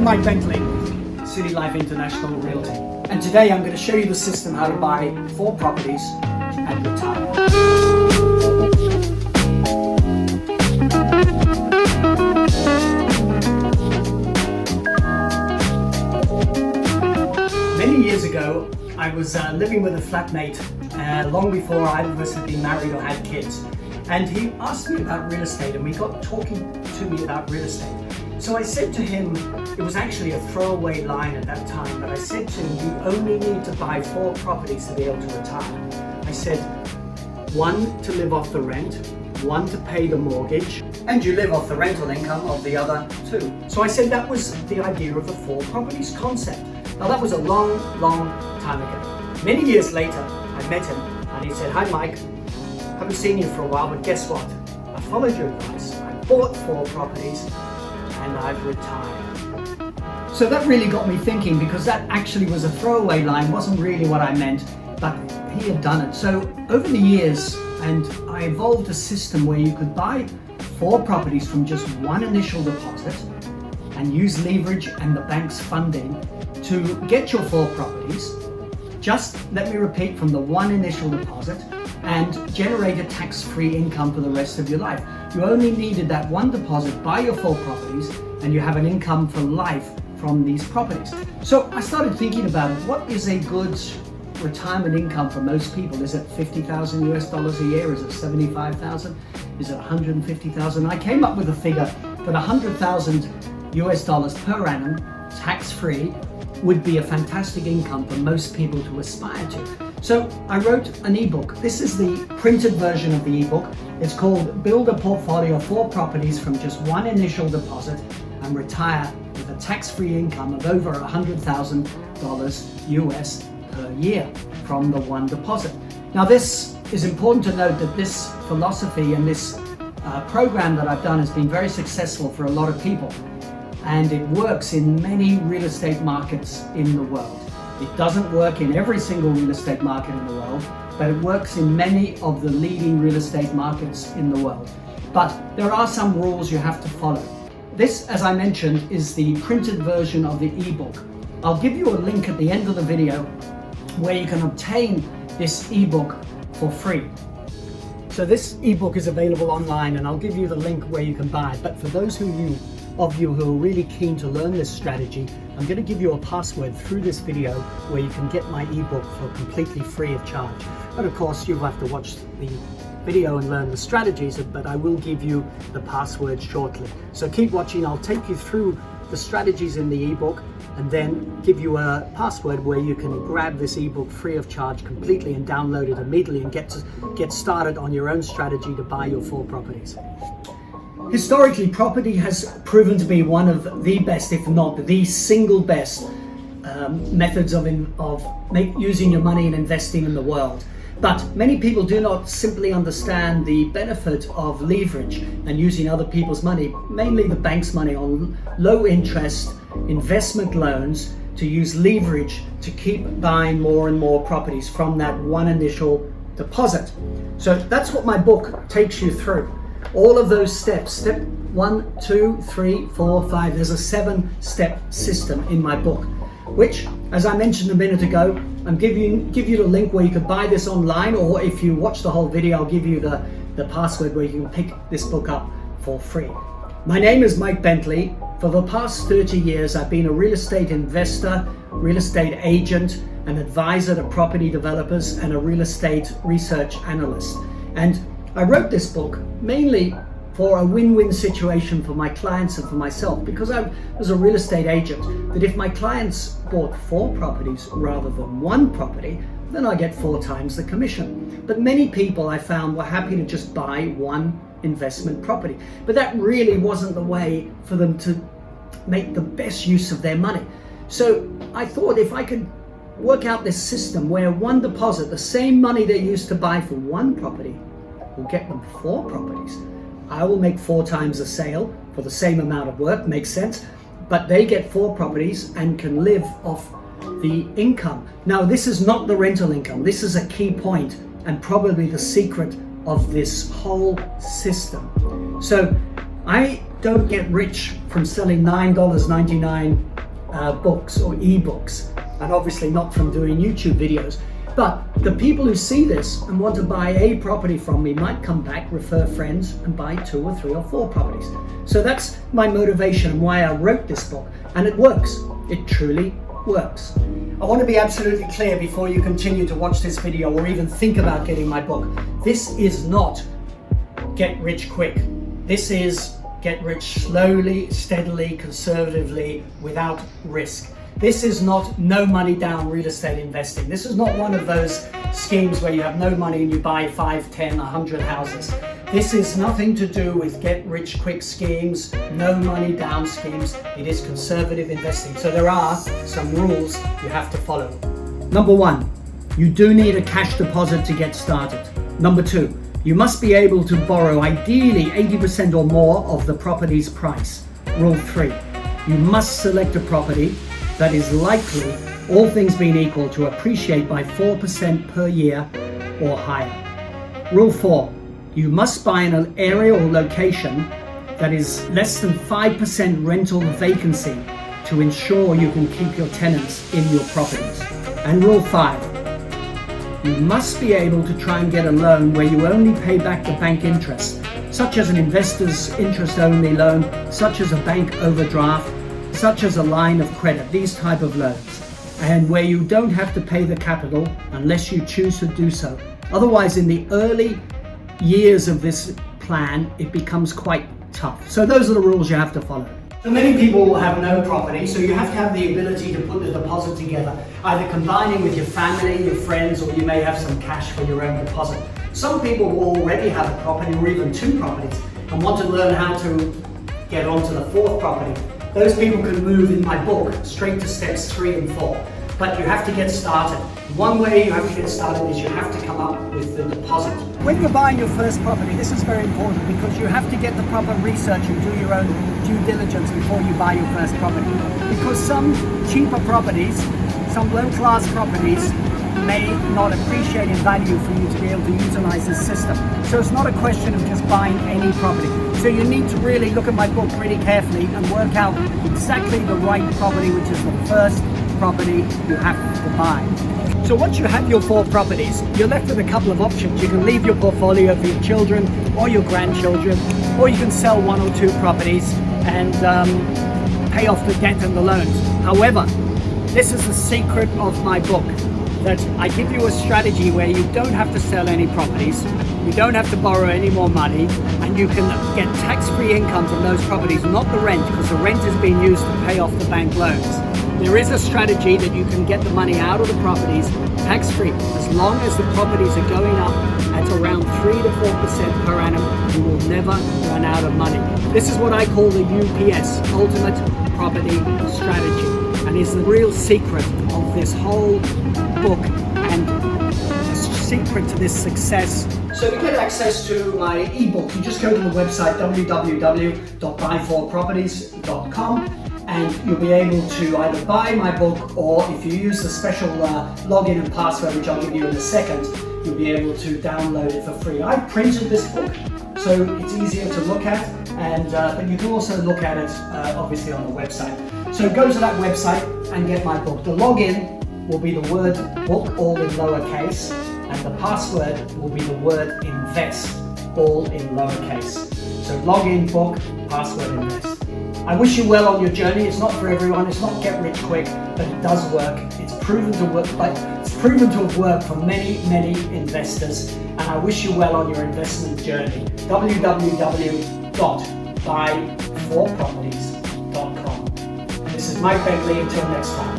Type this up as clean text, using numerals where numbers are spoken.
Mike Bentley, City Life International Realty, and today I'm going to show you the system how to buy 4 properties and retire. Many years ago, I was living with a flatmate long before either of us had been married or had kids, and he asked me about real estate, and we got talking to me about real estate. So I said to him, it was actually a throwaway line at that time, but I said to him, you only need to buy 4 properties to be able to retire. I said, 1 to live off the rent, 1 to pay the mortgage, and you live off the rental income of the other 2. So I said that was the idea of the 4 properties concept. Now that was a long time ago. Many years later, I met him and he said, hi Mike, haven't seen you for a while, but guess what? I followed your advice. I bought 4 properties and I've retired. So that really got me thinking, because that actually was a throwaway line, wasn't really what I meant, but he had done it. So over the years, and I evolved a system where you could buy 4 properties from just 1 initial deposit and use leverage and the bank's funding to get your 4 properties. Just, let me repeat, from the 1 initial deposit, and generate a tax-free income for the rest of your life. You only needed that 1 deposit, buy your 4 properties, and you have an income for life from these properties. So I started thinking about it. What is a good retirement income for most people? Is it $50,000 US a year? Is it $75,000? Is it $150,000? I came up with a figure that $100,000 US per annum, tax-free, would be a fantastic income for most people to aspire to. So I wrote an ebook. This is the printed version of the ebook. It's called Build a Portfolio of 4 Properties from just 1 initial deposit and retire with a tax-free income of over $100,000 US per year from the 1 deposit. Now this is important to note, that this philosophy and this program that I've done has been very successful for a lot of people. And it works in many real estate markets in the world. It doesn't work in every single real estate market in the world, but it works in many of the leading real estate markets in the world. But there are some rules you have to follow. This, as I mentioned, is the printed version of the ebook. I'll give you a link at the end of the video where you can obtain this ebook for free. So this ebook is available online, and I'll give you the link where you can buy it. But for those of you who are really keen to learn this strategy, I'm going to give you a password through this video where you can get my ebook for completely free of charge. But of course, you'll have to watch the video and learn the strategies, but I will give you the password shortly. So keep watching. I'll take you through the strategies in the ebook and then give you a password where you can grab this ebook free of charge completely and download it immediately and get started on your own strategy to buy your 4 properties. Historically, property has proven to be one of the best, if not the single best, methods of using your money and investing in the world. But many people do not simply understand the benefit of leverage and using other people's money, mainly the bank's money, on low interest investment loans, to use leverage to keep buying more and more properties from that 1 initial deposit. So that's what my book takes you through. All of those steps, step 1, 2, 3, 4, 5, there's a 7-step system in my book, which, as I mentioned a minute ago, I'm give you the link where you can buy this online, or if you watch the whole video, I'll give you the password where you can pick this book up for free. My name is Mike Bentley. For the past 30 years, I've been a real estate investor, real estate agent, an advisor to property developers, and a real estate research analyst. And I wrote this book mainly for a win-win situation for my clients and for myself, because I was a real estate agent, that if my clients bought 4 properties rather than 1 property, then I get 4 times the commission. But many people, I found, were happy to just buy 1 investment property. But that really wasn't the way for them to make the best use of their money. So I thought, if I could work out this system where 1 deposit, the same money they used to buy for 1 property, will get them 4 properties. I will make 4 times the sale for the same amount of work, makes sense, but they get 4 properties and can live off the income. Now, this is not the rental income. This is a key point and probably the secret of this whole system. So I don't get rich from selling $9.99 books or ebooks, and obviously not from doing YouTube videos. But the people who see this and want to buy a property from me might come back, refer friends, and buy 2 or 3 or 4 properties. So that's my motivation and why I wrote this book. And it works. It truly works. I want to be absolutely clear before you continue to watch this video or even think about getting my book. This is not get rich quick. This is get rich slowly, steadily, conservatively, without risk. This is not no money down real estate investing. This is not one of those schemes where you have no money and you buy 5, 10, 100 houses. This is nothing to do with get rich quick schemes, no money down schemes. It is conservative investing. So there are some rules you have to follow. Number 1, you do need a cash deposit to get started. Number 2, you must be able to borrow ideally 80% or more of the property's price. Rule 3, you must select a property that is likely, all things being equal, to appreciate by 4% per year or higher. Rule 4, you must buy in an area or location that is less than 5% rental vacancy to ensure you can keep your tenants in your properties. And Rule 5, you must be able to try and get a loan where you only pay back the bank interest, such as an investor's interest-only loan, such as a bank overdraft, such as a line of credit, these type of loans, and where you don't have to pay the capital unless you choose to do so. Otherwise, in the early years of this plan, it becomes quite tough. So those are the rules you have to follow. So many people will have no property, so you have to have the ability to put the deposit together, either combining with your family, your friends, or you may have some cash for your own deposit. Some people will already have a property or even 2 properties and want to learn how to get onto the 4th property. Those people can move in my book straight to steps 3 and 4. But you have to get started. One way you have to get started is you have to come up with the deposit. When you're buying your first property, this is very important because you have to get the proper research and do your own due diligence before you buy your first property. Because some cheaper properties, some low-class properties, may not appreciate in value for you to be able to utilize this system. So it's not a question of just buying any property. So you need to really look at my book really carefully and work out exactly the right property, which is the first property you have to buy. So once you have your 4 properties, you're left with a couple of options. You can leave your portfolio for your children or your grandchildren, or you can sell 1 or 2 properties and pay off the debt and the loans. However, this is the secret of my book, that I give you a strategy where you don't have to sell any properties, you don't have to borrow any more money, and you can get tax-free income from those properties, not the rent, because the rent is being used to pay off the bank loans. There is a strategy that you can get the money out of the properties tax-free. As long as the properties are going up at around 3 to 4% per annum, you will never run out of money. This is what I call the UPS, Ultimate Property Strategy, and is the real secret of this whole book and the secret to this success. So to get access to my ebook, you just go to the website www.buy4properties.com, and you'll be able to either buy my book, or if you use the special login and password, which I'll give you in a second, you'll be able to download it for free. I printed this book, so it's easier to look at, and but you can also look at it obviously on the website. So go to that website and get my book. The login will be the word book, all in lowercase, and the password will be the word invest, all in lowercase. So login, book, password, invest. I wish you well on your journey. It's not for everyone. It's not get rich quick, but it does work. It's proven to work, but it's proven to have worked for many, many investors. And I wish you well on your investment journey. www.buy4properties.com. This is Mike Bentley. Until next time.